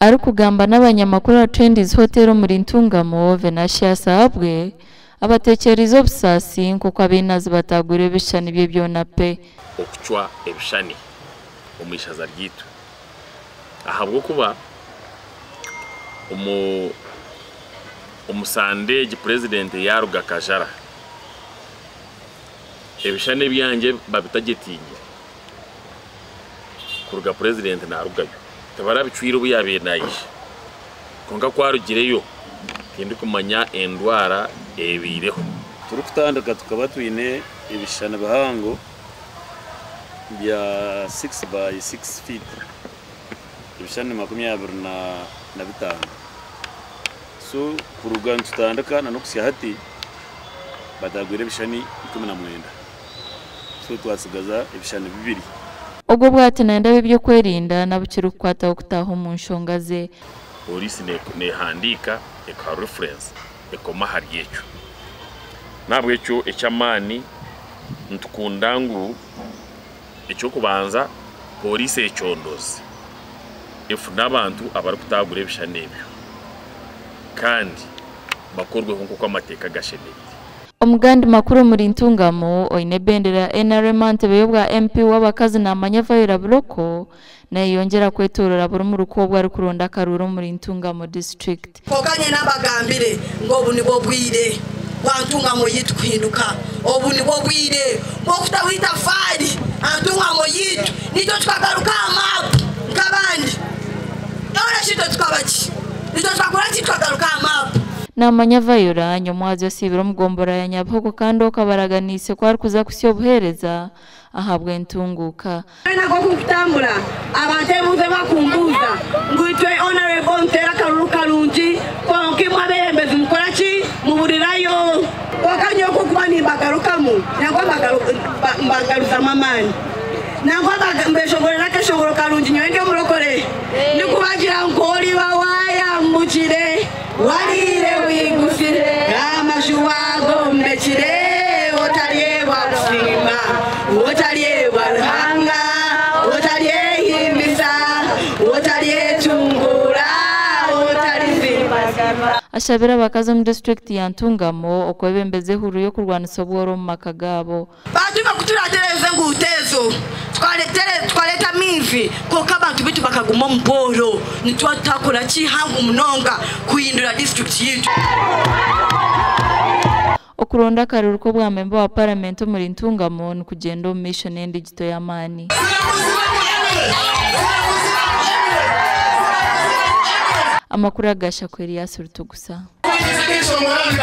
ari kugamba n'abanyamakuru wa Trendies Hotel muri Ntungamo Venantia Sahabwe abatekereza obusasi nkuko abinazi batagure bishani bye byona pe okuchwa ebishani omuishaza ryitu ahabwo kuba umusande president yaruga kajara ebishane byanje babitagetinge kuruga president narugayo tabarabicwira ubuyabe nayisha konga kwarugireyo kindi kumanya endwara ebireho turi kutandika tukaba twine ibishane bahango bya 6 by 6 feet ibishane 25 so kuruga ntutandika na nokusya hati badagwire ibishani 19 so twasigaza ibishani bibiri ubwo bwate nanda bibyo kwerinda nabukiri kwata okutaho mu nshonga ze polisi ne handika eka reference ekoma haryecho nabwe cyo ecyamani ntukundangu icyo kubanza polisi ecyondoze ifu nabantu abari kutagura ibishane ebyo kandi bakorwe nkuko amateka gasheneye Omugandi makuru muri Ntungamo oine bendera NRM beyobwa MP w'abakazi na Manyavayira Bloko na yongera kwetorora buri mu rukobwa ari kuronda karuro muri Ntungamo district kokanye n'abagambire ngo ubu nibo bwire Ntungamo yitwinduka ubu nibo bwire bo kutawita fari Ntungamo yitu nito twagaruka amapu kabandi none shito tukabaki nito twakora twagaruka amapu na Manyavayira nyomwazi yasibira mugombora ya Nyabugogo kandi okabaraganise kwari kuza kusyo obuhereza ahabwe ntunguka nako kutambula abante muze bakumbuza ngwitwe honorable Ntera Karungi konke mwabembezi mukoraki muburirayo wakanyo kukubani bagarukamu nangwa bagaruza mamani nangwa mbeshogorera keshogoro Karungi nyoende murokore ndikubagira ngori bawaya mukire warire wigusire amashuwa gombekire otaliye bakusima otaliye barhanga otaliye himisa otaliye tungura otaliye ashabira bakaza mu district ya Ntungamo okwebembeze huru yo kurwanisa bworo mu makagabo baduka kuturatereze ngutezo twareta mivi koka abantu bitu bakaguma mboro nitwatakora kihangu munonga kuhindura district yitu okuronda karuru ko bwa member wa parliament muri Ntungamo n'ukugenda mission and digital yamani amakuru agasha kweri yasurutu gusa